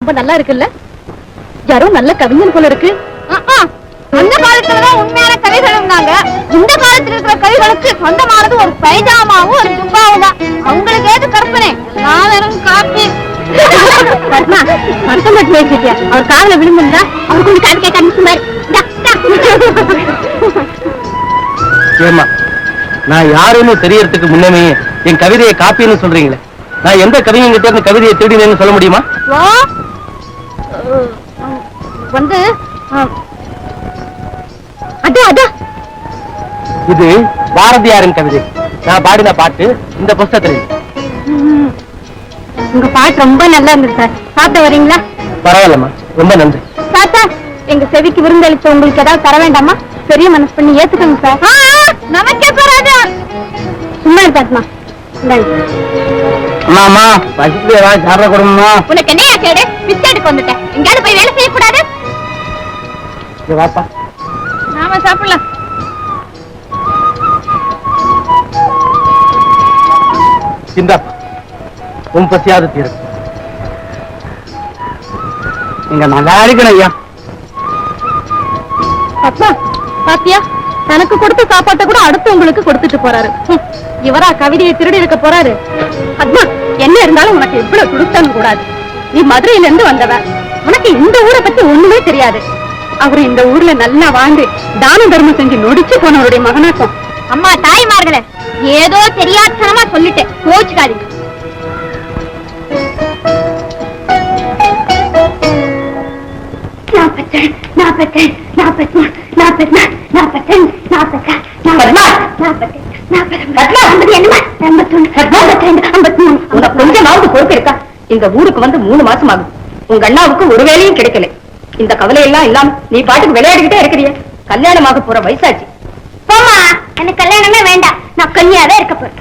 ரொம்ப நல்லா இருக்குல்ல? யாரும் நல்ல கவிஞன் போல இருக்கு. அந்த காலத்துலதான் உண்மையான கவிகளும் நாங்க. இந்த காலத்துல இருக்கிற கவிகளுக்கு சொந்தமானது ஒரு பைஜாமாவும் ஒரு துப்பாவும் தான். அவங்களுக்கு ஏது கற்பனை, நான் வெறும் காப்பி. அவர் காதல விழுந்திருந்தா அவர் கொஞ்சம் காது கேட்க அனுப்பிச்சுமாரு. ஏமா, நான் யாருன்னு தெரியறதுக்கு முன்னமே என் கவிதையை காப்பின்னு சொல்றீங்களே, நான் எந்த கவிஞங்கிட்ட இருந்து கவிதையை தேடினேன்னு சொல்ல முடியுமா? வந்து இது பாரதியாரின் கவிதை. நான் பாடின பாட்டு இந்த புஸ்தகத்தில். உங்க பாட்டு ரொம்ப நல்லா இருந்தது சார். சாப்பிட வரீங்களா? பரவாயில்லம்மா, ரொம்ப நன்றி. தாத்தா, எங்க செவிக்கு விருந்தளிச்ச உங்களுக்கு ஏதாவது தர வேண்டாமா? பெரிய மனசு பண்ணி ஏத்துக்கோங்க சார். நமக்கே போறாது. சும்மா இருப்பாத்மா. அம்மா, பசிக்கு ஏதாவது சாப்பிட கொடுமா. உனக்கு என்னையா கேடு? பிஸ்கெட்டுக்கு வந்துட்டேன். எங்கேயாவது போய் வேலை செய்யக்கூடாது. வாப்பா, நாம சாப்பிடலாம். சிந்தாப்பா, உன் பசியாவது தீரும். நீங்க நல்லா இருக்கணும் ஐயா. அப்பா, பாத்தியா, தனக்கு கொடுத்த சாப்பாட்டை கூட அடுத்து உங்களுக்கு கொடுத்துட்டு போறாரு. இவரா கவிதையை திருடி இருக்க போறாரு? அத்மா, என்ன இருந்தாலும் உனக்கு இவ்வளவு கொடுத்தனும் கூடாது. நீ மதுரையில இருந்து வந்தவ, உனக்கு இந்த ஊரை பத்தி ஒண்ணுமே தெரியாது. அவரு இந்த ஊர்ல நல்லா வாழ்ந்து தான தர்மம் செஞ்சு நொடிச்சு போனவருடைய மகனாக்கம். அம்மா தாய்மார்களே, ஏதோ தெரியாதனமா சொல்லிட்டேன், கோச்சுக்காதீங்க. கொஞ்சமாவது பொறுப்பு இருக்கா? இந்த ஊருக்கு வந்து 3 மாசம் ஆகும். உங்க அண்ணாவுக்கு ஒரு வேலையும் கிடைக்கல. இந்த கவலை எல்லாம் இல்லாம நீ பாட்டுக்கு விளையாடிக்கிட்டே இருக்கிறிய. கல்யாணமாக போற வயசாச்சு. போமா, எனக்கு கல்யாணமே வேண்டாம். நான் கன்னியாவே இருக்க போறேன்.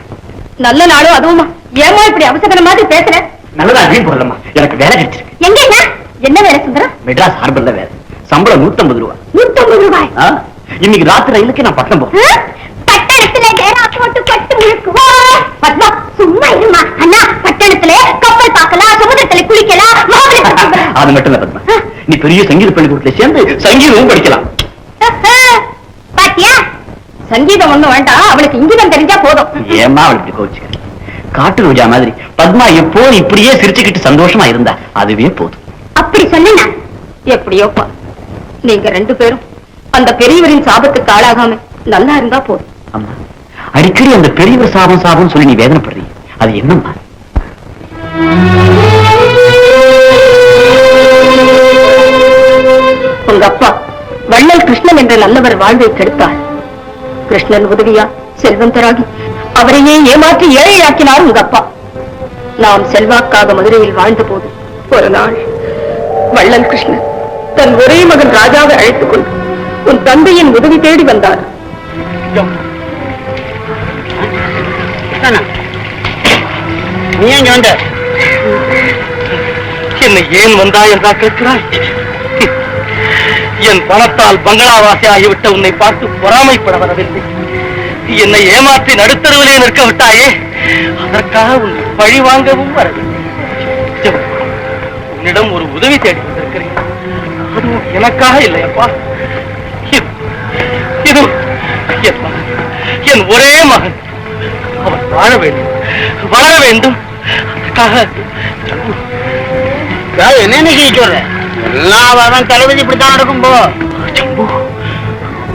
நல்ல நாளும் அதுவுமா? ஏமா இப்படி அவசர மாதிரி பேசுற? நல்லதா போடலம்மா, எனக்கு வேலை கிடைச்சிருக்கு. எங்க என்ன வேலை சுந்தரம்? மெட்ராஸ் ஹார்பர்ல வேலை. சம்பளம் 150 ரூபாய். 150 ரூபாய்? இன்னைக்கு ராத்திரி ரயிலுக்கு நான் பட்டம் போறேன். பட்டணத்துல போட்டு பட்டு முழுக்குவோம். பத்மா, சும்மா இருமா. அண்ணா, பட்டணத்துல கப்பல் பார்க்கலாம், சமுதிரத்துல குளிக்கலாம். அது மட்டும் இல்ல பத்மா, நீ பெரிய சங்கீத பள்ளிக்கூடத்துல சேர்ந்து சங்கீதமும் படிக்கலாம். பாத்தியா, சங்கீதம் ஒண்ணும் வேண்டாம், அவளுக்கு இங்கிதம் தெரிஞ்சா போதும். ஏமா அவளுக்கு கோச்சுக்க? காட்டு ரோஜா மாதிரி பத்மா எப்போ இப்படியே சிரிச்சுக்கிட்டு சந்தோஷமா இருந்தா அதுவே போதும். அப்படி சொன்ன எப்படியோப்பா, நீங்க 2 பேரும் அந்த பெரியவரின் சாபத்துக்கு ஆளாகாம நல்லா இருந்தா போதும். அம்மா, அடிக்கடி அந்த பெரியவர் சாபம் சாபம் சொல்லி நீ வேதனைப்படுறீங்க, அது என்னம்மா? உங்க அப்பா வள்ளல் கிருஷ்ணன் என்ற நல்லவர் வாழ்வை கெடுத்தார். கிருஷ்ணன் உதவியா செல்வந்தராகி அவரையே ஏமாற்றி ஏழையாக்கினார் உங்க அப்பா. நாம் செல்வாக்காக மதுரையில் வாழ்ந்த போது ஒரு நாள் வள்ளல் கிருஷ்ணன் தன் ஒரே மகன் ராஜாவை அழைத்துக் கொண்டு உன் தந்தையின் உதவி தேடி வந்தார். நீ எங்க வந்த? என்னை ஏன் வந்தா என்றா கேட்கிறாய்? என் பணத்தால் பங்களாவாசி ஆகிவிட்ட உன்னை பார்த்து பொறாமைப்பட வரவில்லை. என்னை ஏமாற்றி நடுத்தருவிலே நிற்க விட்டாயே, அதற்காக உன்னை பழி வாங்கவும் வரவில்லை. உன்னிடம் ஒரு உதவி தேடி வந்திருக்கிறேன். அதுவும் எனக்காக இல்லையப்பா. இது என் ஒரே மகன். அவன் வாழ வேண்டும், வளர வேண்டும். அதுக்காக என்ன சொல்ற? எல்லாரும் தலைவிதி இப்படித்தான் நடக்கும். போ ஜம்பு,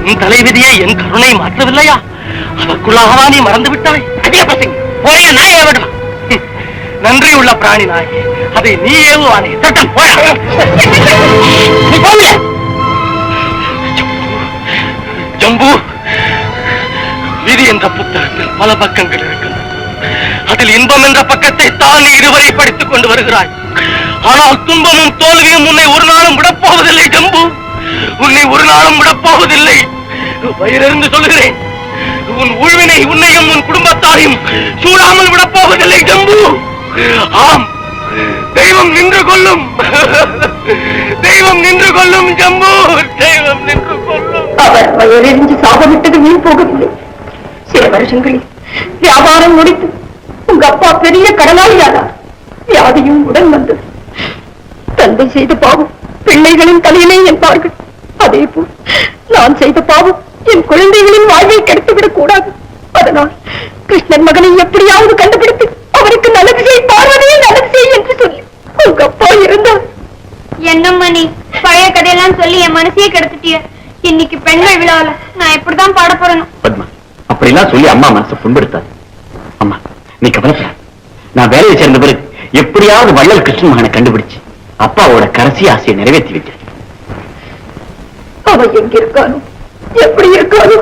உன் தலைவிதியை என் கருணை மாற்றவில்லையா? அதற்குள்ளாகவா நீ மறந்து விட்டாய்? அதிக பசங்க போய நாய் ஏவட்டமா? நன்றி உள்ள பிராணி நாய், அதை நீ ஏவுவானே. சட்டம் போய ஜம்பு, விதி என்ற புத்தகத்தில் பல பக்கங்கள் இருக்கிறது. அதில் இன்பம் என்ற பக்கத்தை தான் நீ இதுவரை படித்துக் கொண்டு வருகிறாய். ஆனால் துன்பமும் தோல்வியும் உன்னை ஒரு நாளும் விடப்போவதில்லை ஜம்பு, உன்னை ஒரு நாளும் விடப்போவதில்லை. வயிறிருந்து சொல்லுகிறேன், உன் உழ்வினை உன்னையும் உன் குடும்பத்தாரையும் சூடாமல் விடப்போவதில்லை ஜம்பு. ஆம், தெய்வம் நின்று கொள்ளும், தெய்வம் நின்று கொள்ளும் ஜம்பு, தெய்வம் நின்று கொள்ளும். அவர் வயலெறிஞ்சு சாபமிட்டது வீண் போகவில்லை. சில வருஷங்களில் வியாபாரம் முடித்து உங்க அப்பா பெரிய கடனாளியானார். வியாதியும் உடன் வந்தது. தந்தை செய்த பாவம் பிள்ளைகளின் தலையிலே என்பார்கள். அதே போல் நான் செய்த பாவம் என் குழந்தைகளின் வாழ்வை கெடுத்துவிடக் கூடாது. அதனால் கிருஷ்ணன் மகனை எப்படியாவது கண்டுபிடித்து அவருக்கு நல்லது செய், பார்வதியை நல்லது செய் என்று சொல்லி உங்க அப்பா இருந்தார். என்னம்மா நீ பழைய கதையெல்லாம் சொல்லி என் மனசையே கெடுத்துட்டிய. இன்னைக்கு பெண்கள் விழாவில நான் எப்படிதான் பாட போறேன்? பத்மா, அப்படிலாம் சொல்லி அம்மா மனசை புண்படுத்தாது. அம்மா, நீ கவலைப்பட. நான் வேலையை சேர்ந்த பிறகு எப்படியாவது வள்ளல் கிருஷ்ணன் மகனை கண்டுபிடிச்சு அப்பாவோட கடைசி ஆசையை நிறைவேற்றி வைக்கிறேன். அவன் எங்க இருக்கானோ, எப்படி இருக்கானோ?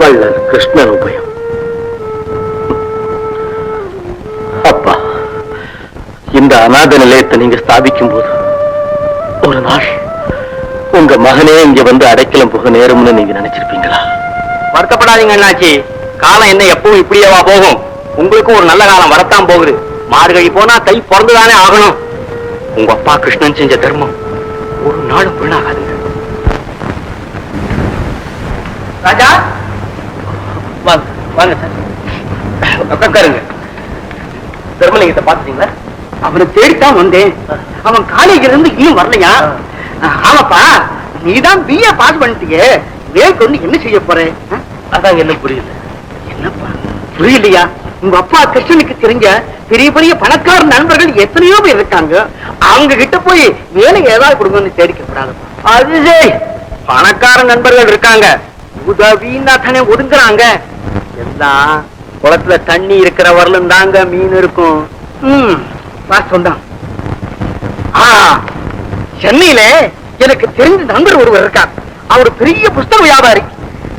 வள்ளல் கிருஷ்ணன் உபயம். அப்பா, இந்த அநாத நிலையத்தை நீங்க ஸ்தாபிக்கும் போது ஒரு நாள் உங்க மகனே இங்க வந்து அடைக்கலம் போக நேரும்னு நீங்க நினைச்சிருப்பீங்களா? வருத்தப்படாதீங்க அண்ணாச்சி, காலம் என்ன எப்பவும் இப்படியேவா போகும்? உங்களுக்கும் ஒரு நல்ல காலம் வரத்தான் போகுது. மார்கழி போனா தை பிறந்துதானே ஆகணும். உங்க அப்பா கிருஷ்ணன் செஞ்ச தர்மம் ஒரு நாளும் வீணாகாதுங்க. ராஜா, வாங்க வாங்க சார், உட்காருங்க. தர்மலிங்கத்தை பாத்துட்டீங்களா? அவனை தேடித்தான் வந்தேன். அவன் காலேஜ்ல இருந்து இன்னும் வரலையா? ஆமாப்பா, நீதான் பிஏ பாஸ் பண்ணிட்டியே, மேற்கொண்டு என்ன செய்ய போற? அதாங்க என்ன புரியல. என்னப்பா புரியலையா? உங்க அப்பா கிருஷ்ணனுக்கு தெரிஞ்ச பெரிய பெரிய பணக்கார நண்பர்கள் எத்தனையோ பேர் இருக்காங்க. அவங்க கிட்ட போய் வேலை ஏதாவது கொடுங்கன்னு தேடிக்கப்படாது. அது சரி, பணக்கார நண்பர்கள் இருக்காங்க, உதவின்னா தானே ஒதுங்குறாங்க. எல்லாம் குளத்துல தண்ணி இருக்கிற வரலும் தாங்க மீன் இருக்கும். சொந்தம். சென்னையில எனக்கு தெரிஞ்ச நண்பர் ஒருவர் இருக்கார். அவர் பெரிய புஸ்தக வியாபாரி.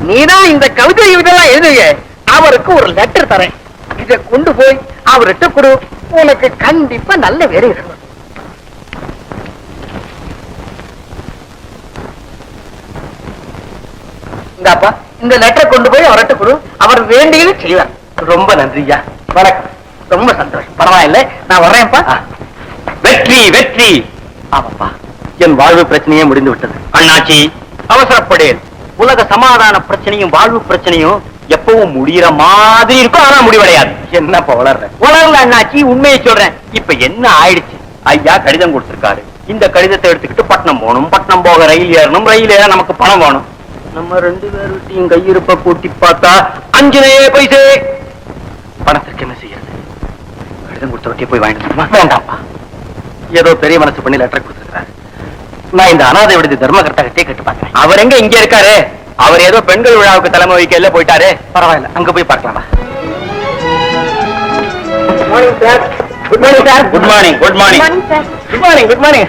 நீதான் இந்த கவிதை இதெல்லாம் எழுதுங்க, அவருக்கு ஒரு லெட்டர் தரேன். இதை கொண்டு போய் அவர்கிட்ட கொடு, உனக்கு கண்டிப்பா நல்ல வேலை இருக்கும். இந்தாப்பா, இந்த லெட்டர் கொண்டு போய் அவர்கிட்ட கொடு, அவர் வேண்டியது செய்வார். ரொம்ப நன்றியா. வணக்கம். ரொம்ப சந்தோஷம். பரவாயில்லை, நான் வர்றேன்ப்பா. வெற்றி வெற்றி. ஆமாப்பா, என் வாழ்வு பிரச்சனையே முடிந்து விட்டது. அண்ணாச்சி, அவசரப்படேன். உலக சமாதான பிரச்சனையும் வாழ்வு பிரச்சனையும் எப்பவும் முடிகிற மாதிரி இருக்கும், ஆனா முடிவடையாது. என்னப்பா வளர்ற? உலகல அண்ணாச்சி, உண்மையை சொல்றேன். இப்ப என்ன ஆயிடுச்சு? ஐயா கடிதம் கொடுத்திருக்காரு. இந்த கடிதத்தை எடுத்துக்கிட்டு பட்டணம் போகணும். பட்டணம் போக ரயில் ஏறணும். ரயில் ஏற நமக்கு பணம் வேணும். நம்ம 2 பேருட்டையும் கையிருப்ப கூட்டி பார்த்தா 5 பைசே. பணத்திற்கு என்ன செய்யறது? கடிதம் கொடுத்தவற்றையே போய் வாங்கிட்டு வேண்டாம்ப்பா, ஏதோ பெரிய மனசு பண்ணி லெட்டர் கொடுத்திருக்கிறாரு. நான் இந்த அனாதை விடுதி தர்மகர்த்தா கிட்டே கேட்டு பார்க்கிறேன். அவர் எங்க இங்க இருக்காரு? அவர் ஏதோ பெண்கள் விழாவுக்கு தலைமை வைக்க எல்லாம் போயிட்டாரு. பரவாயில்ல, அங்க போய் பார்க்கலாமா? Good morning sir. Good morning sir. Good morning. Good morning. Good morning. Good morning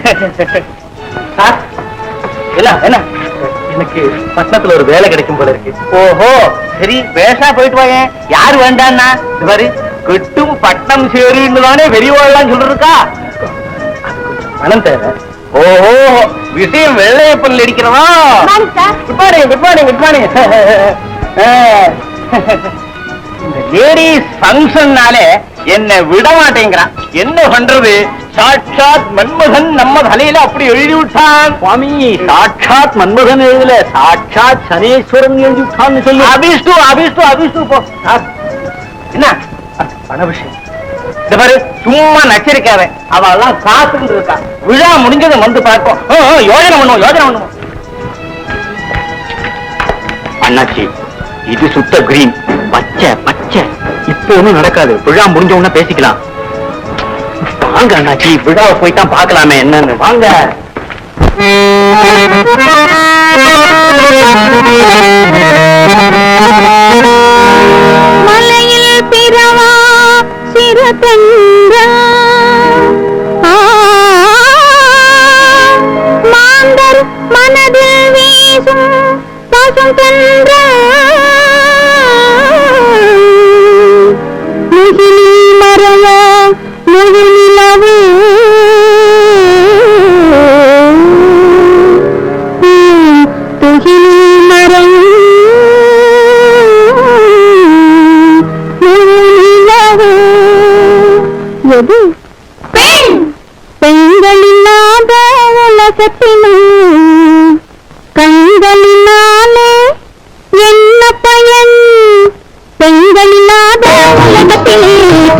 sir, என்ன என்ன எனக்கு பட்டணத்துல ஒரு வேலை கிடைக்கும் போல இருக்கு. ஓஹோ, சரி, பேஷா போயிட்டு வாங்க. யாரு வேண்டான்னா இது மாதிரி கிட்டும் பட்டம் சேருன்னு தானே பெரியவாள்லாம் சொல்லிருக்கா. பணம் தேவை. ஓஹோ, விஷயம் வெள்ளையப்பல் அடிக்கிறவா. Good morning. Good morning. Good morning. இந்த லேடிஸ் ஃபங்க்ஷன்னாலே என்ன விட மாட்டேங்கிறான். என்ன பண்றது? சாட்சாத் மன்மதன் நம்ம தலையில அப்படி எழுதி விட்டான். சுவாமி, சாட்சாத் மன்மதன் எழுதல, சாட்சாத் சனீஸ்வரன் எழுதி விட்டான்னு சொல்லி. அபிஷ்டு அபிஷ்டு அபிஷ்டு போ. என்ன பண விஷயம். இந்த மாதிரி சும்மா நச்சரிக்காத. அவெல்லாம் காத்துட்டு இருக்கா. விழா முடிஞ்சதும் வந்து பார்ப்போம். யோஜனை பண்ணுவோம், யோஜனை பண்ணுவோம். அண்ணாச்சி, இது சுத்த கிரீன், பச்சை பச்சை. இப்போ ஒண்ணும் நடக்காது, விழா முடிஞ்ச உடனே பேசிக்கலாம். வாங்க அண்ணாச்சி, விழாவை போய் தான் பார்க்கலாமே என்னன்னு. வாங்க. மலையில் பிறவா சிறுதென்ற மாந்தர் மனதில் வீசும் பசுந்தென்ற முகிலி மறைய முகிலவு துகிலி மறையும் முகிலவு. எது பெண்கள் இல்லாத உலகத்திலும்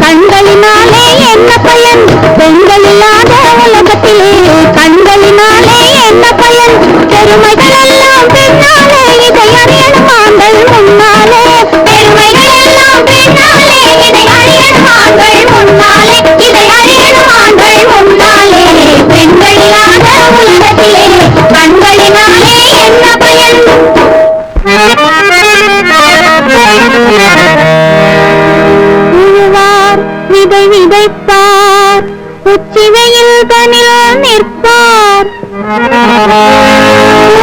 கண்களினாலே என்ன பயன் பெண்கள் இல்லாத உலகத்திலே கண்களினாலே என்ன பயன் பெருமைகள் எல்லாம் பெண்ணாலே இதை அறியணும் ஆண்கள் முன்னாலே பெருமைகள் எல்லாம் பெண்ணாலே இதை அறியணும் ஆண்கள் முன்னாலே இதை அறியணும் ஆண்கள் முன்னாலே பெண்கள் இல்லாத உலகத்திலே கண்களினாலே என்ன பயன் உழுவார் விதை விதைப்பார் உச்சி வெயில் தனில் நிற்பார்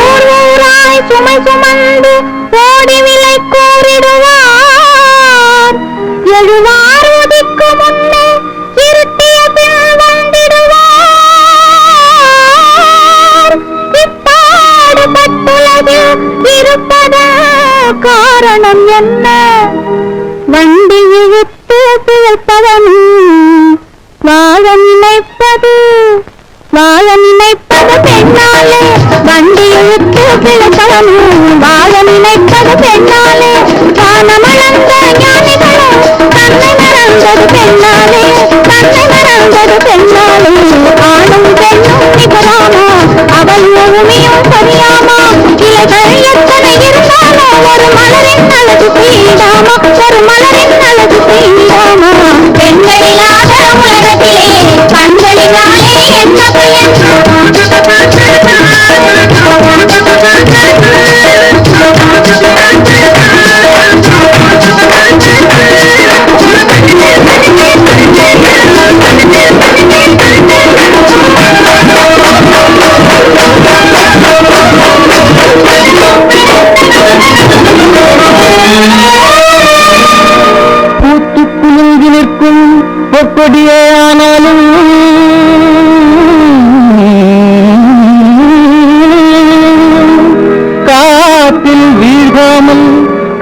ஊர் ஊராய் சுமை சுமந்து ஓடி விலை கூறிடுவார் எழுவார் உதிக்கு முன்னே இருட்டிய பின் வந்திடுவார் இப்பாடுபட்டுலகில் இருப்பத காரணம் என்ன வண்டி இழுத்து பிழைப்பவனும் வாழ நினைப்பது பெண்ணாலே வண்டி இழுத்து பிழைப்பவனும் வாழ நினைப்பது பெண்ணாலே காணமளந்த ஞானிகளும் தன்னை மறந்தது பெண்ணாலே ஆணும் பெண்ணும் நிகராமா அவள் உமியும் சரியாமா இலைகள் எத்தனை இருந்தாலோ ஒரு மலரின் அழகு செய்தாமா பெண்களில்லாத உலகத்திலே கண்களினாலே என்ன பயன் பூத்து குலுங்கி நிற்கும் பொக்கொடியே ஆனாலும் காத்தில் வீழ்காமல்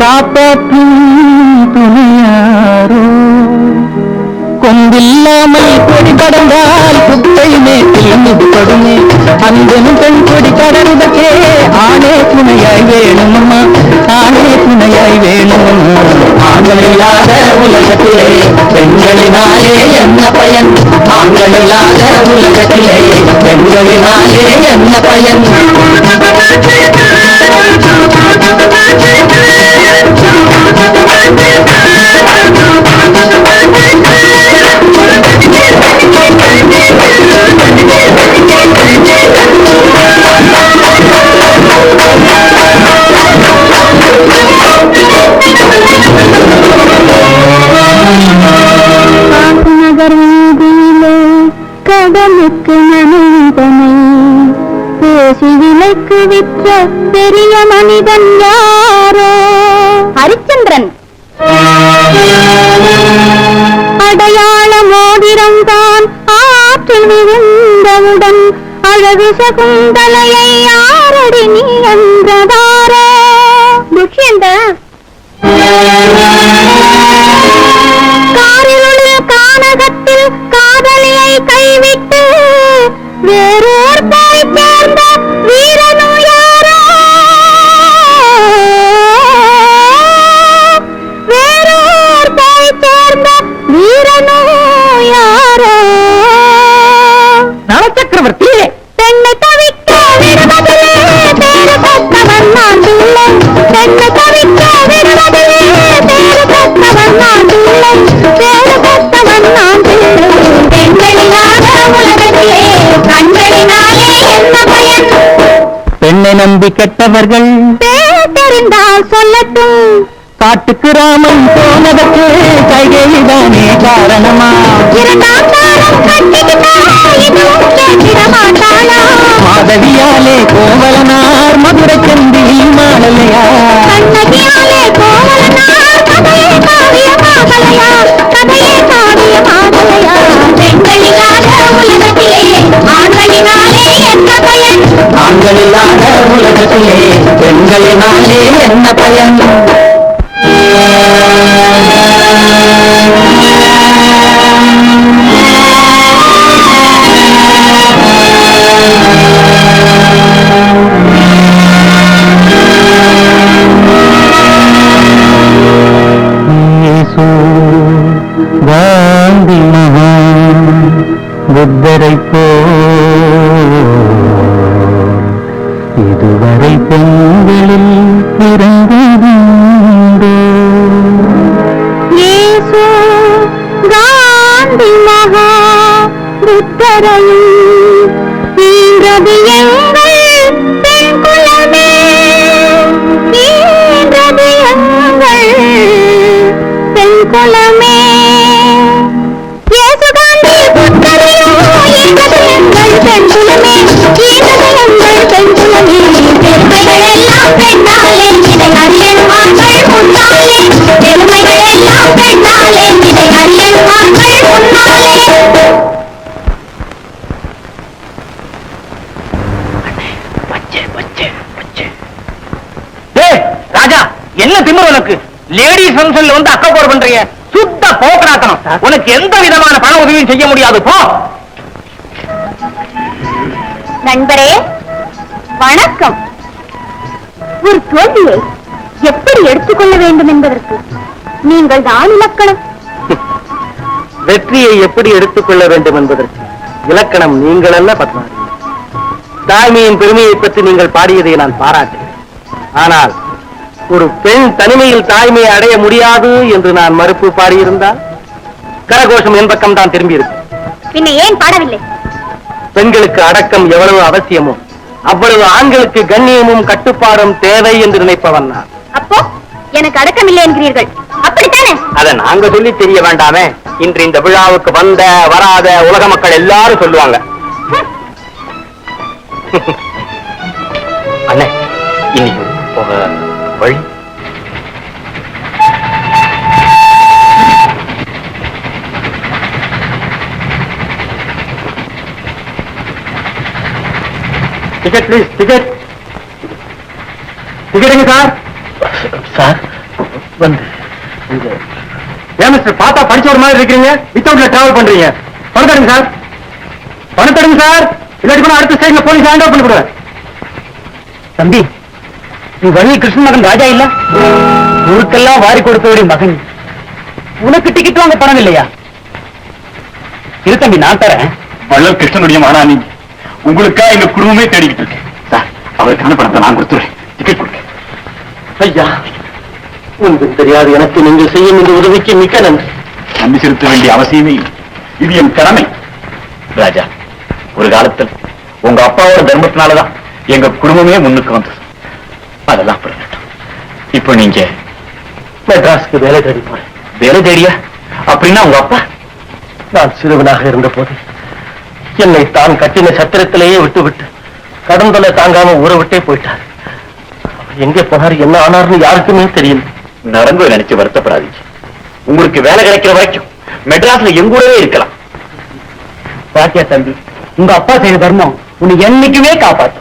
காப்பாற்றும் துணையாரோ கொம்பில்லாமல் கொடி கடந்தால் குப்பை மேட்டில் முதுபடுமே அன்பெனும் பெண் கொடி கடந்ததே ஆணே துணையாய் வேணுமம்மா ஆண்களில்லாத உலகத்திலே பெண்களினாலே என்ன பயன் ஆண்களில்லாத உலகத்திலே பெண்களினாலே என்ன பயன் நகர் வீதியிலே கடலுக்கு மனிதனை பேசி விலைக்கு விற்ற பெரிய மனிதன் யாரோ ஹரிச்சந்திரன் அடையாள மோதிரம் தான் ஆற்றில் விழுந்தவுடன் அழகு சகுந்தலையை யாரடி நீ என்றதாரோ துஷ்யந்தா காரிருளில் கானகத்தில் காதலியை கைவிட்டு வேறோர் போய் சேர்ந்த வீரனு யாரோ வேறோர் போய் சேர்ந்த வீரனு யாரோ நவசக்கரவர்த்தி பெண்ணை தவிக்க விடுவதிலே பேரு பெற்றவன் நான் பிள்ளை பெண்ணை தவிக்க விடுவதிலே பேரு பெற்றவன் நான் பிள்ளை பேரு பெற்றவன் நான் பிள்ளை பெண்களில்லாத உலகத்திலே கண்களினாலே என்ன பயன் பெண்ணை நம்பி கெட்டவர்கள் பேர் தெரிந்தால் சொல்லட்டும் காட்டுக்கு ராமன் போனதற்கு கைகேயிதானே காரணமா இரண்டாம் தாரம் கட்டிக்கிட்டா இதுவும் கேட்டிட மாட்டாளா மாதவியாலே கோவலனார் மதுரை செந்தில் மாடலையா கண்ணகியாலே கோவலனார் கதையே காவியமாகலையா பெண்களில்லாத உலகத்திலே ஆண்களினாலே என்ன பயன் ஆண்களில்லாத உலகத்திலே பெண்களினாலே என்ன பயன் இதுவரை பெண்களில் பிறந்ததுண்டோ இயேசு காந்தி மகா புத்தரையும் ஈன்றது எங்கள் பெண் குலமே, ஈன்றது எங்கள் பெண் குலமே. இயேசு காந்தி புத்தரையும் ஈன்றது எங்கள் பெண் குலமே, ஈன்றது எங்கள் பெண் குலமே. பெருமைகள் எல்லாம் பெண்ணாலே, இதை அறியன்மார்கள் முன்னாலே, பெருமைகள் எல்லாம் பெண்ணாலே, இதை அறியன்மார்கள் முன்னாலே. ராஜா, என்ன திமிரு உனக்கு? லேடிஸ் ஃபங்க்ஷன்ல வந்து அக்கா போர் பண்றீங்க, சுத்த போக்கராத்தனம். உனக்கு எந்த விதமான பண உதவியும் செய்ய முடியாது, போ. நண்பரே வணக்கம். ஒரு தோல்வியை எப்படி எடுத்துக்கொள்ள வேண்டும் என்பதற்கு நீங்கள் தான் இலக்கணம். வெற்றியை எப்படி எடுத்துக்கொள்ள வேண்டும் என்பதற்கு இலக்கணம் நீங்கள் அல்ல பத்மாவதி. தாய்மையின் பெருமையை பற்றி நீங்கள் பாடியதை நான் பாராட்டுகிறேன். ஆனால் ஒரு பெண் தனிமையில் தாய்மையை அடைய முடியாது என்று நான் மறுப்பு பாடியிருந்தால் கரகோஷம் என் பக்கம் தான் திரும்பி இருக்கும். பின்ன ஏன் பாடவில்லை? பெண்களுக்கு அடக்கம் எவ்வளவு அவசியமோ அவ்வளவு ஆண்களுக்கு கண்ணியமும் கட்டுப்பாடும் தேவை என்று நினைப்பவன் நான். அப்போ எனக்கு அடக்கம் இல்லை என்கிறீர்கள், அப்படித்தானே? அதை நாங்க சொல்லி தெரிய வேண்டாமே. இன்று இந்த விழாவுக்கு வந்த வராத உலக மக்கள் எல்லாரும் சொல்லுவாங்க. அண்ணே, இன்னைக்கு போக வழி? Ticket please, ticket. டிக்கெட்டுங்க சார். சார் வந்து ஏன் மிஸ்டர் பார்த்தா படிச்ச ஒரு மாதிரி இருக்கீங்க, வித்தவுட்ல டிராவல் பண்றீங்க? பணம் தருங்க சார், பணம் தருங்க சார். இல்லாட்டி கூட அடுத்த ஸ்டேஜ்ல போலீஸ் ஹேண்ட் ஓவர் பண்ணி கொடுங்க. தம்பி, நீ வள்ளி கிருஷ்ணன் மகன் ராஜா இல்ல? ஊருக்கெல்லாம் வாரி கொடுத்தவருடைய மகன். உனக்கு டிக்கெட் வாங்க பணம் இல்லையா? இரு தம்பி, நான் தரேன். வள்ளல் கிருஷ்ணனுடைய மகனா நீங்க? உங்களுக்கா எங்க குடும்பமே தேடிக்கிட்டு இருக்கு சார். அவருக்கான பணத்தை நான் கொடுத்துறேன். டிக்கெட் கொடுங்க. ஐயா, உங்களுக்கு தெரியாது எனக்கு நீங்கள் செய்யும் இந்த உதவிக்கு மிக்க நன்றி. நன்றி செலுத்த வேண்டிய அவசியமே இல்லை. இது என் கடமை. ராஜா, ஒரு காலத்தில் உங்க அப்பாவோட தர்மத்தினாலதான் எங்க குடும்பமே முன்னுக்கு வந்தது. அதெல்லாம் புரியட்டும். இப்போ நீங்க மெட்ராஸ்க்கு வேலை தேடி போறேன். வேலை தேடியா? அப்படின்னா உங்க அப்பா? நான் சிறுவனாக இருந்த போது என்னை தான் கட்டின சத்திரத்திலேயே விட்டுவிட்டு கடந்தொலை தாங்காம ஊரை விட்டே போயிட்டார். அவர் எங்கே போனார், என்ன ஆனார்னு யாருக்குமே தெரியல. நடந்து நினைச்சு வருத்தப்படாதீங்க. உங்களுக்கு வேலை கிடைக்கிற வரைக்கும் மெட்ராஸ்ல எங்கூடவே இருக்கலாம். பாக்கியா தம்பி, உங்க அப்பா செய்த தர்மம் உன்னை என்னைக்குமே காப்பாற்றும்.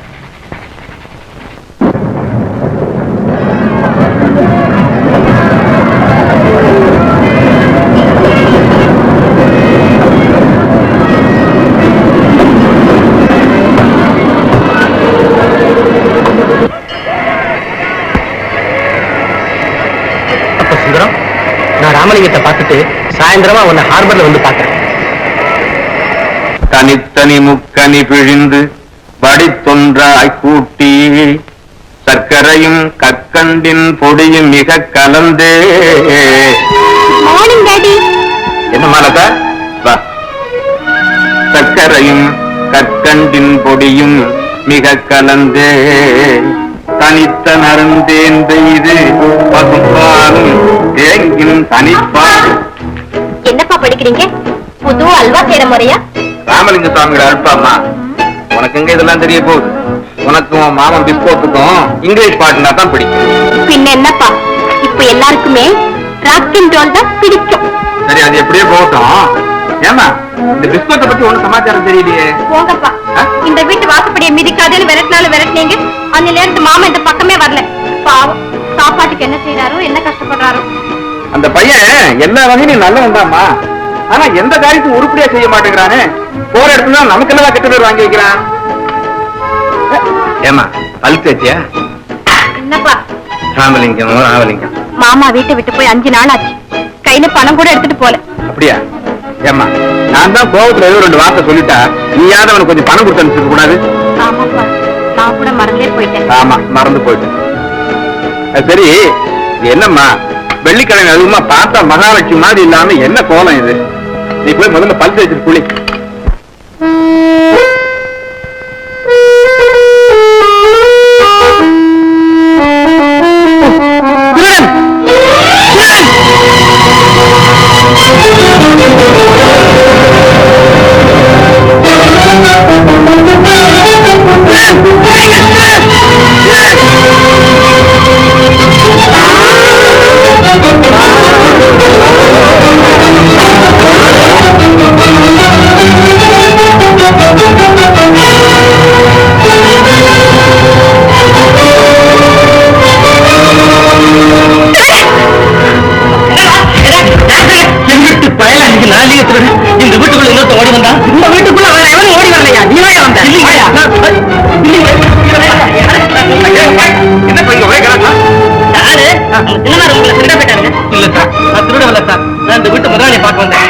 நான் ராமலிங்கத்தை பார்த்துட்டு சாயந்தரமா உன்னை ஹார்பர்ல வந்து பார்க்கிறேன். தனித்தனி முக்கனி பிழிந்து படித்தொன்றாய் கூட்டி சர்க்கரையும் கற்கண்டின் பொடியும் மிக கலந்தே. Morning daddy. என்ன மாலதா? வா. சர்க்கரையும் கற்கண்டின் பொடியும் மிக கலந்தே தனித்த நருந்தேந்த இது பசும்பாலும் தேங்கின் தனிப்பால். என்னப்பா படிக்கிறீங்க? புது அல்வா செய்யற முறையா? ராமலிங்க சுவாமியோட அல்பாமா. உனக்கு எங்க இதெல்லாம் தெரிய போகுது? உனக்கும் உன் மாமன் பிஸ்கோட்டுக்கும் இங்கிலீஷ் பாட்டுனா தான் பிடிக்கும். பின்ன என்னப்பா, இப்ப எல்லாருக்குமே ராக் அண்ட் ரோல் தான் பிடிக்கும். சரி, அது எப்படியே போகட்டும். ஏமா இந்த பிஸ்கோட்டை பத்தி ஒண்ணு சமாச்சாரம் தெரியலையே? போங்கப்பா, இந்த வீட்டு வாசப்படியை மிதிக்காதேன்னு விரட்டினாலும் விரட்டினீங்க. அதுல இருந்து மாமா இந்த பக்கமே வரல. பாவம், சாப்பாட்டுக்கு என்ன செய்யறாரோ, என்ன கஷ்டப்படுறாரோ. அந்த பையன் எல்லா வகையும் நல்ல வந்தாமா, ஆனா எந்த காரியத்தையும் உருப்படியா செய்ய மாட்டேங்கிறானே. போற இடத்துல நமக்கு என்னதான் கெட்ட பேர் வாங்கி வைக்கிறான். ஏமா பல் தேச்சியா? என்னப்பா ராமலிங்கம் மாமா வீட்டை விட்டு போய் 5 நாள் ஆச்சு. கையில பணம் கூட எடுத்துட்டு போல. அப்படியா? ஏமா நான் தான் கோவத்துல ஏதோ 2 வார்த்தை சொல்லிட்டா நீ யாவது அவனுக்கு கொஞ்சம் பணம் கொடுத்து அனுப்பிச்சு கூடாது? ஆமாப்பா, நான் கூட மறந்தே போயிட்டேன். ஆமா, மறந்து போயிட்டேன். சரி, இது என்னம்மா வெள்ளிக்கிழமை அதுவுமா பார்த்தா மகாலட்சுமி மாதிரி இல்லாம என்ன கோலம் இது? நீ போய் முதல்ல பல் தேய்ச்சிட்டு குளி. இந்த வீட்டுக்குள்ள இன்னொருத்த ஓடி வந்தா? இந்த வீட்டுக்குள்ள அவன் எவனும் ஓடி வரலையா? நீ வந்த என்ன பையன் ஒரே கலாட்டா? யாரு? சின்ன உங்களை திருட போயிட்டாருங்க. இல்ல சார், நான் திருட வரல சார். நான் இந்த வீட்டு முதலாளியை பார்க்க வந்தேன்.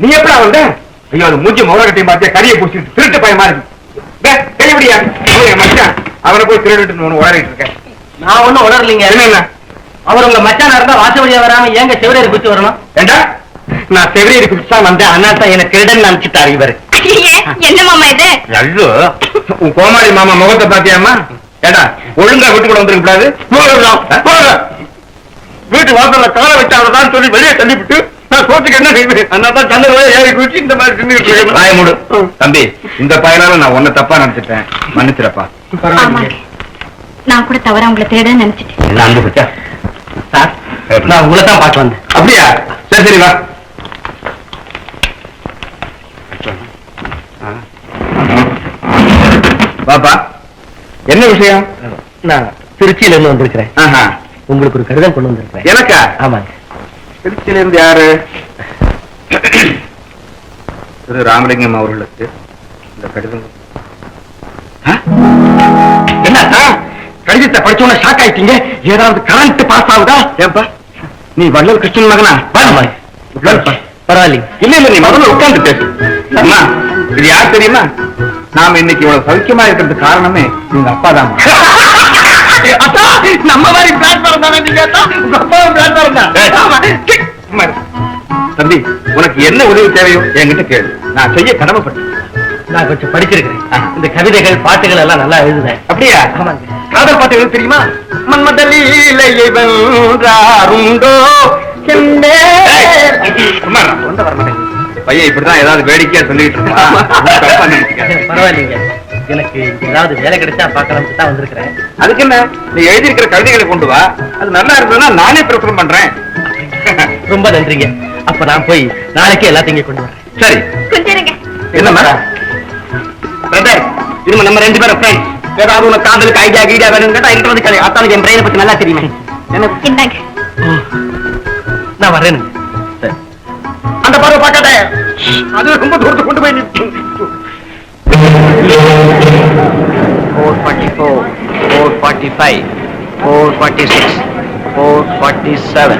நீ எப்படா வந்த? ஐயோ, அது மூஞ்சி மோரகட்டையும் பார்த்தியா கறியை பூசிட்டு திருட்டு பயமா இருக்கு. கையபடியா மச்சான் அவனை போய் திருட்டு உளறிட்டு இருக்கேன். நான் ஒண்ணும் உணரலீங்க. என்ன அவர் உங்க மச்சானா இருந்தா வாச வழியா வராம ஏங்க செவிலியர் குச்சி வரணும்? ஏண்டா, நான் செவிலியர் குடிச்சா வந்தேன். அண்ணா தான் எனக்கு திருடன் நினைச்சிட்டாரு இவரு. என்ன மாமா இது? ஐயோ, உன் கோமாளி மாமா முகத்தை பாத்தியாமா? ஏண்டா, ஒழுங்கா வீட்டு கூட வந்துருக்க கூடாது. வீட்டு வாசல்ல கால வச்சாதான் சொல்லி வெளியே தள்ளிவிட்டு நான் சோத்துக்கு என்ன செய்வேன்? அதான் சந்தை ஏறி குடிச்சு இந்த மாதிரி தின்னுட்டு இருக்கேன். வாய மூடு தம்பி. இந்த பையனால நான் உன்னை தப்பா நினைச்சிட்டேன், மன்னிச்சிடப்பா. நான் கூட தவறா உங்களை தேட நினைச்சிட்டேன். என்ன அன்பு பச்சா? சார், நான் உங்களை தான் பார்க்க வந்தேன். அப்படியா? சரி சரி வா. பாப்பா, என்ன விஷயம்? நான் திருச்சியில இருந்து வந்திருக்கிறேன். ஆஹா, உங்களுக்கு ஒரு கடிதம் கொண்டு வந்திருக்கிறேன். எனக்கா? ஆமாங்க. திருச்சியில இருந்து யாரு? திரு ராமலிங்கம் அவர்களுக்கு இந்த கடிதம். என்ன கடிதத்தை படிச்சோன்னு ஷாக் ஆயிட்டீங்க? ஏதாவது கரண்ட் பாஸ் ஆகுதா? ஏன்பா, நீ வள்ளல் கிருஷ்ணன் மகனா? பரவாயில்ல. இல்ல இல்ல, நீ முதல்ல உட்கார்ந்து பேசு. அம்மா, இது யார் தெரியுமா? நாம இன்னைக்கு இவ்வளவு சௌக்கியமா இருக்கிறதுக்கு காரணமே உங்க அப்பா தான். நம்ம மாதிரி பிளாட்ஃபார்ம் தானே நீங்க? உங்க அப்பாவும் பிளாட்ஃபார்ம் தான். தம்பி, உனக்கு என்ன உதவி தேவையோ என்கிட்ட கேளு, நான் செய்ய கடமைப்பட்டேன். நான் கொஞ்சம் படிச்சிருக்கிறேன். இந்த கவிதைகள் பாட்டுகள் எல்லாம் நல்லா எழுதுறேன். அப்படியா? ஆமாங்க. காதல் பாட்டு எழுத தெரியுமா? மன்மதலீலையை வென்றாருண்டோ பையன் இப்படிதான் ஏதாவது வேடிக்கையா சொல்லிட்டு இருக்கான். பரவாயில்லைங்க, எனக்கு ஏதாவது வேலை கிடைச்சா பார்க்கலாம்னு தான் வந்திருக்கிறேன். அதுக்கு என்ன, நீ எழுதியிருக்கிற கவிதைகளை கொண்டு வா. அது நல்லா இருந்ததுன்னா நானே பிரசுரம் பண்றேன். ரொம்ப நன்றிங்க. அப்ப நான் போய் நாளைக்கே எல்லாத்தையும் கொண்டு வரேன். சரி. கொஞ்சம் இருங்க. என்னம்மா பிரதர், இனிமே நம்ம ரெண்டு பேரும் ஃப்ரெண்ட்ஸ். ஏதாவது உனக்கு காதலுக்கு ஐடியா கீடியா வேணும்னு கேட்டா என்கிட்ட வந்து கேளு. அத்தானுக்கு என் பிரெயினை பத்தி நல்லா தெரியுமே. என்ன இந்தாங்க. நான் வரேன். அந்த பருவ பாக்கட்டே, அது ரொம்ப தூரத்துக்கு கொண்டு போய் நிற்கும். 444, 445, 446, 447,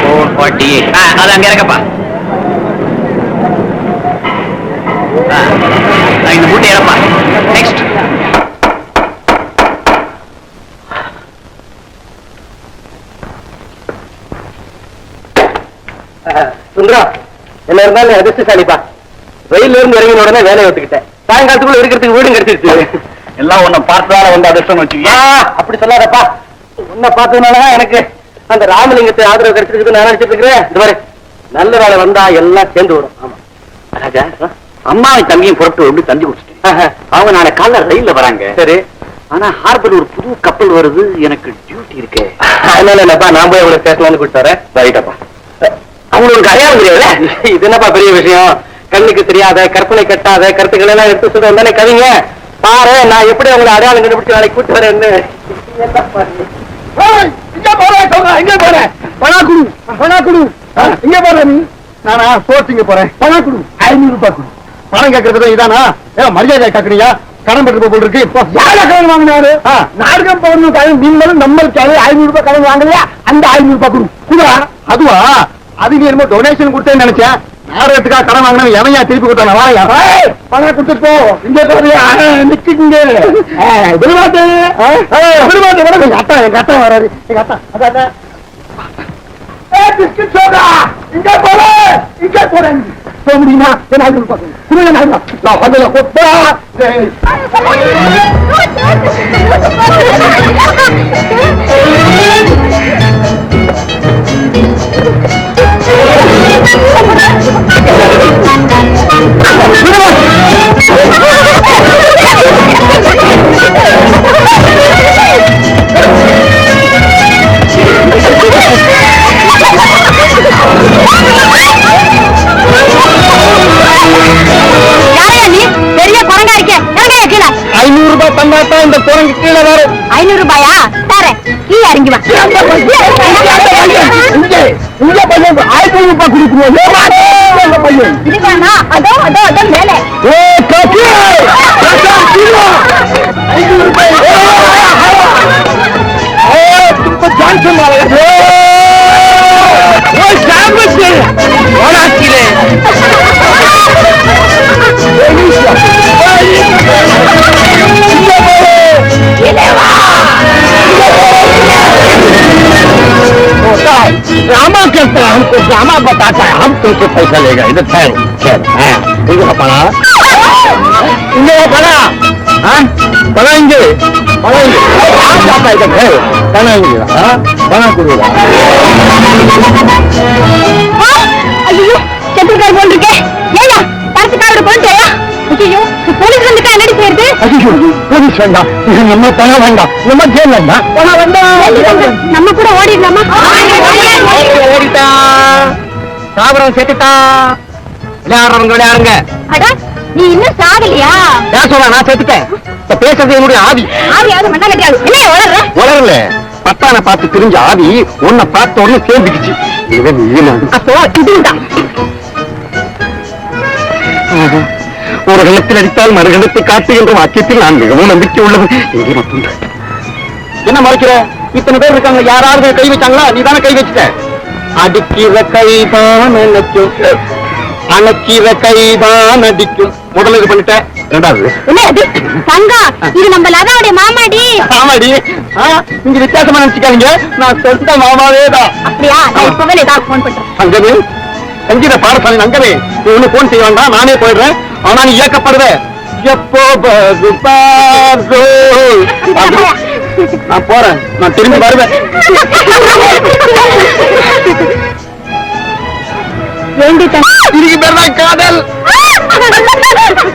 448. அது அங்க இருக்கப்பா. இந்த மூட்டை இறப்பா. நெக்ஸ்ட். சுந்தரா, என்ன இருந்தாலும் அதிர்ஷ்டசாலிப்பா. ரயில்ல இருந்து இறங்கின உடனே வேலையை ஒத்துக்கிட்டேன். சாயங்காலத்துக்குள்ள இருக்கிறதுக்கு வீடும் கிடைச்சிருச்சு. எல்லாம் உன்னை பார்த்ததால வந்து அதிர்ஷ்டம் வச்சுக்கியா? அப்படி சொல்லாதப்பா. உன்னை பார்த்ததுனாலதான் எனக்கு அந்த ராமலிங்கத்தை ஆதரவு கிடைச்சிருக்கு நான் நினைச்சிட்டு இருக்கிறேன். இந்த மாதிரி நல்ல வேலை வந்தா எல்லாம் சேர்ந்து வரும். ஆமா ராஜா, அம்மாவை தம்பியும் புறப்பட்டு எப்படி தந்தி கொடுத்துட்டேன். அவங்க நாளை காலைல ரயில்ல வராங்க. சரி. ஆனா ஹார்பர் ஒரு புது கப்பல் வருது, எனக்கு டியூட்டி இருக்கு. அதனால என்னப்பா, நான் போய் அவங்களை ஸ்டேஷன்ல வந்து கூப்பிட்டு வரேன். ரைட்டப்பா. அவங்களுக்கு அடையாளம் தெரியாதுல. இது என்னப்பா பெரிய விஷயம்? கண்ணுக்கு தெரியாத, கற்பனை கட்டாத கருத்துக்கள் எல்லாம் எடுத்து சொல்ற தானே கவிங்க. பாரு, நான் எப்படி அவங்களை அடையாளம் கண்டுபிடிச்சு நாளைக்கு கூட்டு வரேன்னு. எங்க போறேன்? பணம் குடு, பணம் குடு. இங்க போற நீ? நானா சோத்திங்க போறேன். பணம் குடு, 500 ரூபாய் குடு. பணம் கேட்கறது இதானா? மரியாதை கேட்கறியா? கடன் பட்டு போல் இருக்கு. யாரா கடன் வாங்கினாரு? நாடகம் போகணும் நீங்களும் நம்மளுக்கு 500 ரூபாய் கடன் வாங்கலையா? அந்த 500 ரூபாய் குடுறா. அதுவா? அது நீ என்னமோ டொனேஷன் கொடுத்தேன்னு நினைச்சேன். நாடகத்துக்காக கடன் வாங்கினா எவனையா திருப்பி கொடுத்தானா? வாயா பணம் கொடுத்துட்டு போ. இங்க நிக்குங்க விரும்பாட்டு எங்க அத்தா வராது. எங்க அத்தா அதான் பிஸ்கட் சோடா இங்க போற இங்க போறேன் போக முடியுமா? நான் வந்து கொப்பா தந்தாத்தான் இந்த குரங்கு கீழே வரும். 500 ரூபாயா? தரேன், கீழே இறங்கி வா. இங்க பையன் 1000 ரூபாய் கொடுக்கணும். பையன் இது வேணா, அதோ அதோ அதோ மேலே. ड्रामा करता है, हमको ड्रामा बताता है, हम तुमसे पैसा लेगा. इधर ठहरो ठहरो. पड़ा पड़ा पढ़ाएंगे पढ़ाएंगे. जाता है इधर ठहरो. पढ़ाएंगे बना करूँगा. ஐயோ, செத்துக்கார் போல் இருக்கே. ஏயா பணத்துக்காரோட போயிட்டேயா? ஐயோ, போலீஸ் வந்துட்டா என்னடி செய்யறது? ஐயோ, போலீஸ் வேண்டாம். இது நம்ம பணம் வேண்டாம், நம்ம ஜெயில் வேண்டாம். பணம் வேண்டாம். நம்ம கூட ஓடிடலாமா? ஓடிட்டான். சாபரம் செத்துட்டான். விளையாடுறவங்க விளையாடுங்க. அட, நீ இன்னும் சாகலையா? நான் சொல்ல, நான் செத்துட்டேன். இப்ப பேசுறது என்னுடைய ஆவி. ஆவியாவது மண்ணா கட்டியாவது என்ன வளர்ற? வளரல. பத்தான பார்த்து தெரிஞ்ச ஆவி உன்னை பார்த்த உடனே சேர்ந்துக்குச்சு. அப்போ இதுதான். ஒரு கணத்தில் அடித்தால் மறுகணத்தை காட்டு என்ற வாக்கியத்தில் நான் மிகவும் நம்பிக்கை உள்ளது. எங்கே மட்டும் என்ன மறைக்கிற? இத்தனை பேர் இருக்காங்க, யாராவது கை வச்சாங்களா? நீ தானே கை வச்சுட்ட. அடிக்கிற கைதான் அணைக்கும், அணைக்கிற கைதான் அடிக்கும். முதல்ல இது பண்ணிட்ட. ரெண்டாவது என்ன அது? தங்கா, இது நம்ம லதாவுடைய மாமாடி. மாமாடி? நீங்க வித்தியாசமா நினைச்சுக்காதீங்க, நான் சொந்த மாமாவே தான். அப்படியா? நான் இப்பவே ஏதாவது போன் பண்றேன். அங்கவே சங்கீத பாடசாலை அங்கவே. நீ ஒண்ணு போன் செய்ய வேண்டாம், நானே போயிடுறேன். ஆனா நீ இயக்கப்படுவ. எப்போ நான் போறேன், நான் திரும்பி வருவேன். வேண்டி இதுக்கு பேர் தான் காதல்.